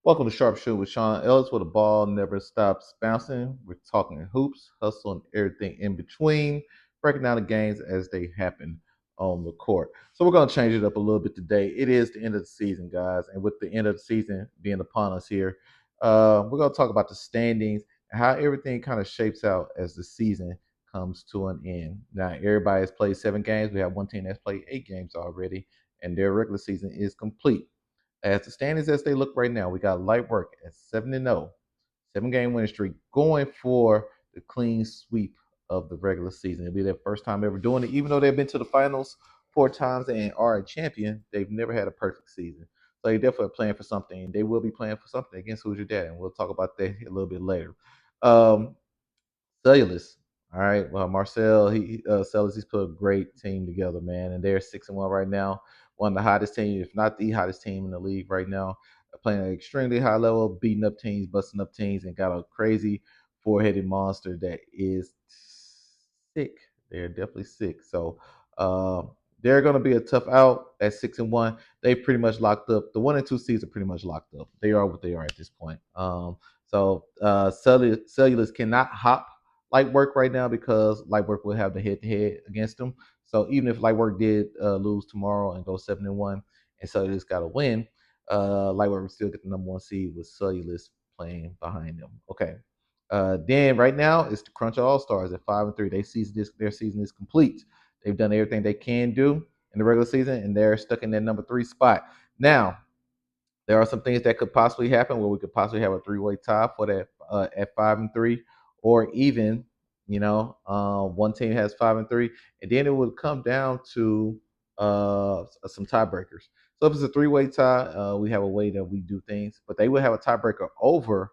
Welcome to Sharpshooting with Shuan, Ellis, where the ball never stops bouncing. We're talking hoops, hustle, and everything in between, breaking down the games as they happen on the court. So we're going to change it up a little bit today. It is the end of the season, guys, and with the end of the season being upon us here, we're going to talk about the standings and how everything kind of shapes out as the season comes to an end. Now, everybody has played 7 games. We have one team that's played 8 games already, and their regular season is complete. As the standings as they look right now, we got light work at 7-0, 7 game winning streak, going for the clean sweep of the regular season. It'll be their first time ever doing it, even though they've been to the finals 4 times and are a champion. They've never had a perfect season, so they definitely are playing for something. They will be playing for something against Who's Your Dad, and we'll talk about that a little bit later. Um, Cellulous. All right. Well, Marcel, Cellulous, he's put a great team together, man, and they're 6-1 right now. One of the hottest team, if not the hottest team in the league right now, playing at an extremely high level, beating up teams, busting up teams, and got a crazy four-headed monster that is sick. They're definitely sick. So uh, they're going to be a tough out at 6-1. They pretty much locked up. The 1 and 2 seeds are pretty much locked up. They are what they are at this point. Cellulous cannot hop light work right now because light work will have the head to head against them. So even if light work did lose tomorrow and go 7-1, and Cellulous got a win, light work would still get the number 1 seed with Cellulous playing behind them. Okay. Then right now it's the Crunch All Stars at 5-3. Their season is complete. They've done everything they can do in the regular season, and they're stuck in that number 3 spot. Now, there are some things that could possibly happen where we could possibly have a three-way tie for that at 5-3, or even one team has 5-3, and then it would come down to some tiebreakers. So if it's a three-way tie, we have a way that we do things, but they would have a tiebreaker over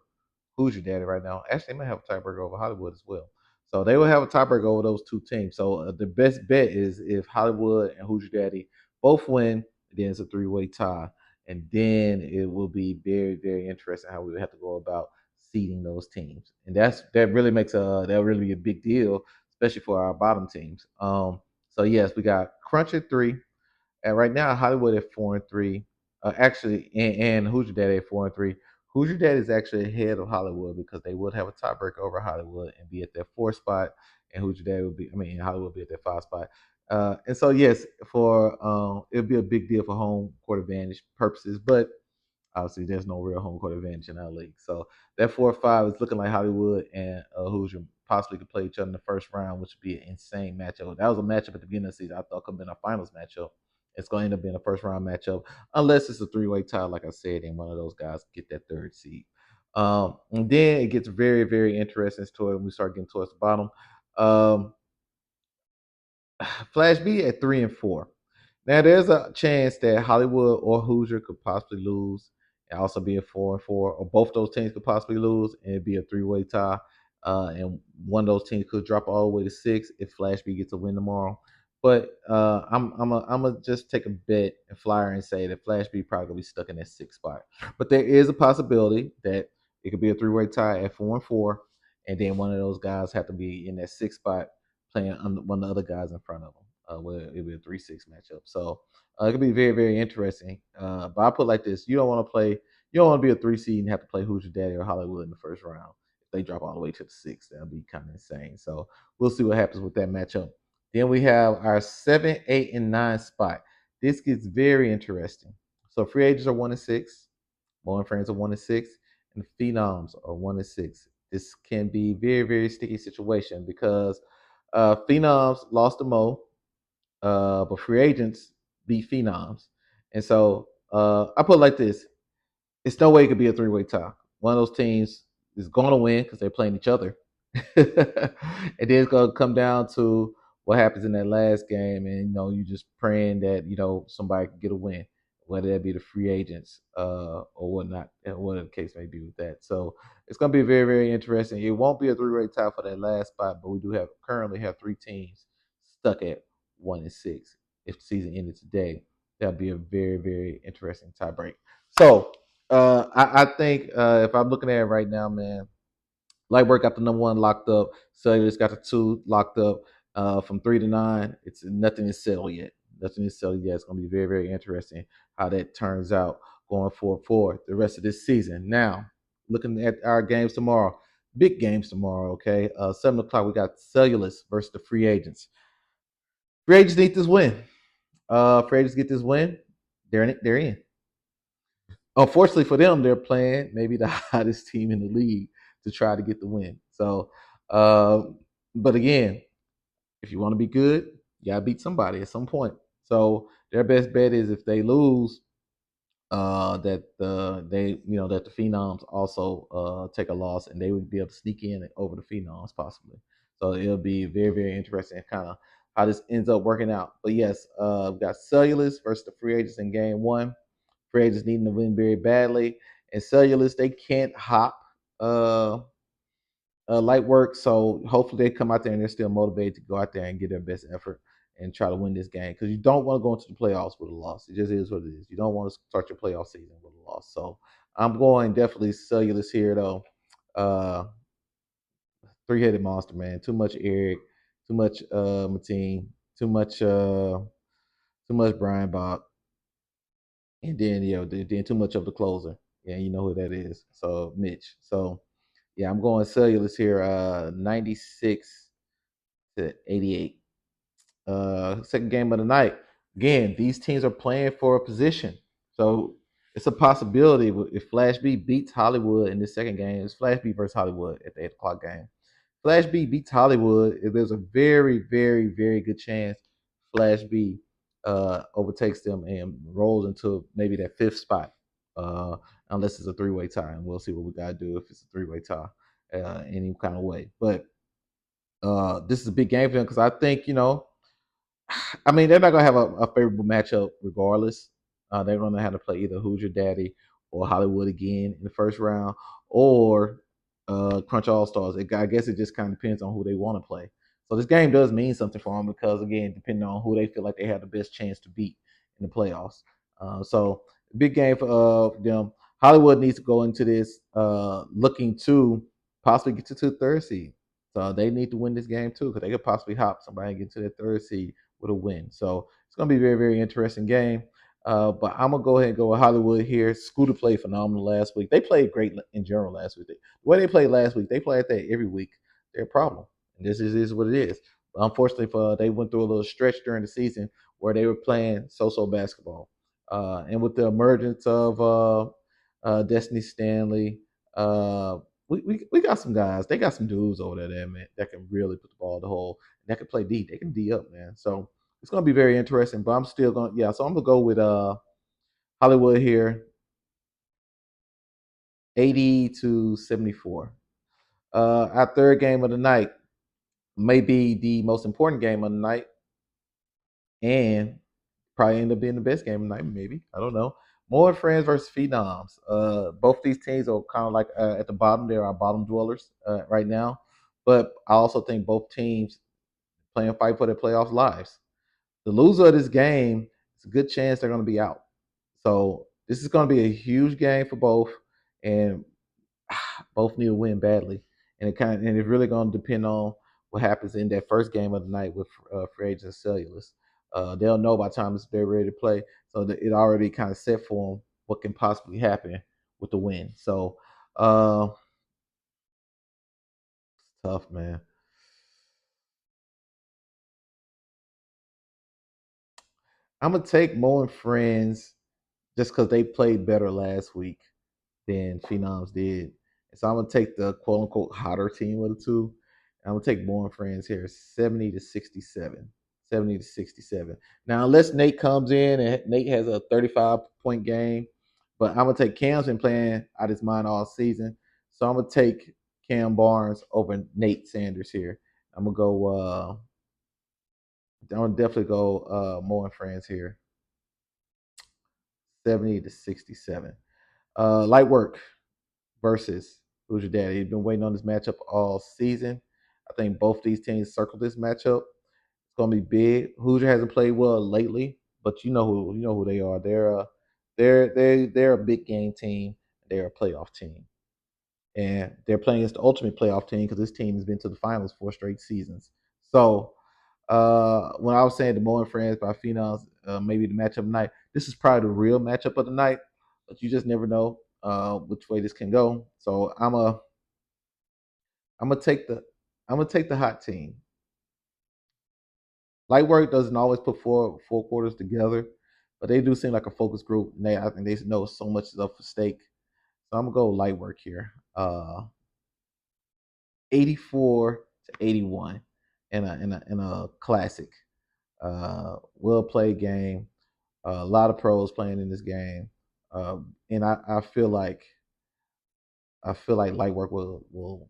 Who's Your Daddy right now. Actually, they might have a tiebreaker over Hollywood as well. So they will have a tiebreaker over those 2 teams. So the best bet is if Hollywood and Who's Your Daddy both win, then it's a three-way tie, and then it will be very, very interesting how we would have to go about seeding those teams, and that really makes that really be a big deal, especially for our bottom teams. So yes, we got Crunch at 3, and right now, Hollywood at 4-3. Actually, and Who's Your Daddy at 4-3. Who's Your Daddy is actually ahead of Hollywood because they would have a tiebreaker over Hollywood and be at that 4 spot, and Who's Your Daddy would be. I mean, Hollywood would be at that 5 spot. And so yes, for it'll be a big deal for home court advantage purposes, but obviously there's no real home court advantage in our league. So that 4-5 is looking like Hollywood and Hoosier possibly could play each other in the first round, which would be an insane matchup. That was a matchup at the beginning of the season I thought could have been a finals matchup. It's going to end up being a first round matchup unless it's a three-way tie, like I said, and one of those guys get that 3rd seed. And then it gets very, very interesting when we start getting towards the bottom. Um, Flash B at 3-4. Now there's a chance that Hollywood or Hoosier could possibly lose and also be a 4-4, or both those teams could possibly lose and it'd be a three-way tie. And one of those teams could drop all the way to 6 if Flash B gets a win tomorrow. But I'm gonna just take a bet and flyer and say that Flash B probably gonna be stuck in that 6th spot. But there is a possibility that it could be a three-way tie at 4-4, and then one of those guys have to be in that 6th spot playing one of the other guys in front of them. Where it'll be a 3-6 matchup. So it could be very, very interesting. But I put it like this: you don't want to play, you don't want to be a 3 seed and have to play Who's Your Daddy or Hollywood in the first round. If they drop all the way to the 6th, that'll be kind of insane. So we'll see what happens with that matchup. Then we have our 7, 8, and 9 spot. This gets very interesting. So free agents are 1-6, Mo and Friends are 1-6, and Phenoms are 1-6. This can be very, very sticky situation because Phenoms lost to Mo, but free agents beat Phenoms. And so I put it like this: it's no way it could be a three-way tie. One of those teams is going to win because they're playing each other, and then it's going to come down to what happens in that last game, and you just praying that somebody can get a win, whether that be the free agents or whatnot, and whatever the case may be with that. So it's going to be very, very interesting. It won't be a three-way tie for that last spot, but we do currently have 3 teams stuck at 1-6. If the season ended today, that'd be a very, very interesting tiebreak. So I think if I'm looking at it right now, man, Lightwork got the number 1 locked up. Cellular's got the 2 locked up. From 3 to 9, it's nothing is settled yet. Nothing is settled yet. It's going to be very, very interesting how that turns out. going for the rest of this season. Now, looking at our games tomorrow, big games tomorrow. Okay, 7 o'clock we got Cellulus versus the free agents. Free agents need this win. Free agents get this win. They're in. They're in. Unfortunately for them, they're playing maybe the hottest team in the league to try to get the win. So, uh, but again, if you want to be good, you gotta beat somebody at some point. So their best bet is if they lose, that that the Phenoms also take a loss and they would be able to sneak in over the Phenoms possibly. So it'll be very very interesting kind of how this ends up working out. But yes, we've got Cellulus versus the free agents in game one. Free agents needing to win very badly, and Cellulus they can't hop. Uh, Light work. So hopefully they come out there and they're still motivated to go out there and give their best effort and try to win this game because you don't want to go into the playoffs with a loss. It just is what it is. You don't want to start your playoff season with a loss. So I'm going definitely Cellulus here though. Uh, Three-headed monster, man. Too much Eric, too much Mateen, too much Brian Bob, and then then too much of the closer. Yeah, you know who that is. So Mitch. So yeah, I'm going Cellulus here. 96-88. Second game of the night. Again, these teams are playing for a position. So it's a possibility if Flash B beats Hollywood in this second game. It's Flash B versus Hollywood at the 8 o'clock game. Flash B beats Hollywood. There's a very, very, very good chance Flash B overtakes them and rolls into maybe that fifth spot. Unless it's a three-way tie, and we'll see what we gotta do if it's a three-way tie, any kind of way. But this is a big game for them because I think I mean, they're not gonna have a favorable matchup regardless. They're gonna have to play either Who's Your Daddy or Hollywood again in the first round, or Crunch All Stars. I guess it just kind of depends on who they want to play. So this game does mean something for them because again, depending on who they feel like they have the best chance to beat in the playoffs. So big game for them. Hollywood needs to go into this looking to possibly get to the third seed. So they need to win this game too because they could possibly hop somebody and get to the third seed with a win. So it's going to be a very, very interesting game. But I'm going to go ahead and go with Hollywood here. Scooter played phenomenal last week. They played great in general last week. The way they played last week, they play like that every week. They're a problem. And this is what it is. But unfortunately, they went through a little stretch during the season where they were playing so-so basketball. And with the emergence of Destiny Stanley, we got some guys. They got some dudes over there, man, that can really put the ball in the hole. That can play D. They can D up, man. So it's gonna be very interesting. But I'm still gonna So I'm gonna go with Hollywood here, 80-74. Our third game of the night may be the most important game of the night, and probably end up being the best game of the night. Maybe I don't know. More Friends versus Phenoms. Both these teams are kind of like at the bottom. They're our bottom dwellers right now. But I also think both teams playing fight for their playoff lives. The loser of this game, it's a good chance they're going to be out. So this is going to be a huge game for both, and both need to win badly. And it's really going to depend on what happens in that first game of the night with free agent Cellulus. They'll know by the time they're ready to play, so that it already kind of set for them what can possibly happen with the win. So tough, man. I'm gonna take Mo and Friends just because they played better last week than Phenoms did. And so I'm gonna take the quote unquote hotter team of the two. I'm gonna take Born Friends here, 70-67. 70-67. Now, unless Nate comes in and Nate has a 35-point game, but I'm gonna take Cam's been playing out his mind all season. So I'm gonna take Cam Barnes over Nate Sanders here. I'm gonna go I'm gonna definitely go Mo and Friends here. 70-67. Light work versus Who's Your Daddy. He's been waiting on this matchup all season. I think both these teams circle this matchup. It's gonna be big. Hoosier hasn't played well lately, but you know who they are. They're a big game team. They're a playoff team, and they're playing against the ultimate playoff team because this team has been to the finals 4 straight seasons. So when I was saying the Mo and Friends by Phenoms, maybe the matchup of the night, this is probably the real matchup of the night. but you just never know which way this can go. So I'm gonna take the I'm gonna take the hot team. Light work doesn't always put four quarters together, but they do seem like a focus group. And I think they know so much is up for stake. So I'm gonna go light work here. 84 to 81 in a classic. Well played game. A lot of pros playing in this game, and I feel like light work will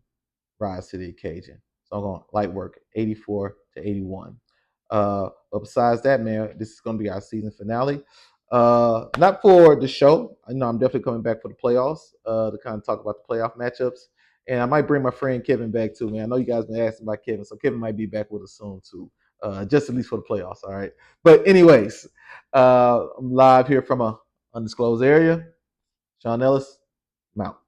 rise to the occasion. So I'm going light work 84 to 81. But besides that, man, this is going to be our season finale. Not for the show. I know I'm definitely coming back for the playoffs to kind of talk about the playoff matchups. And I might bring my friend Kevin back too, man. I know you guys been asking about Kevin, so Kevin might be back with us soon too, just at least for the playoffs. All right. But anyways, I'm live here from a undisclosed area. Sean Ellis, I'm out.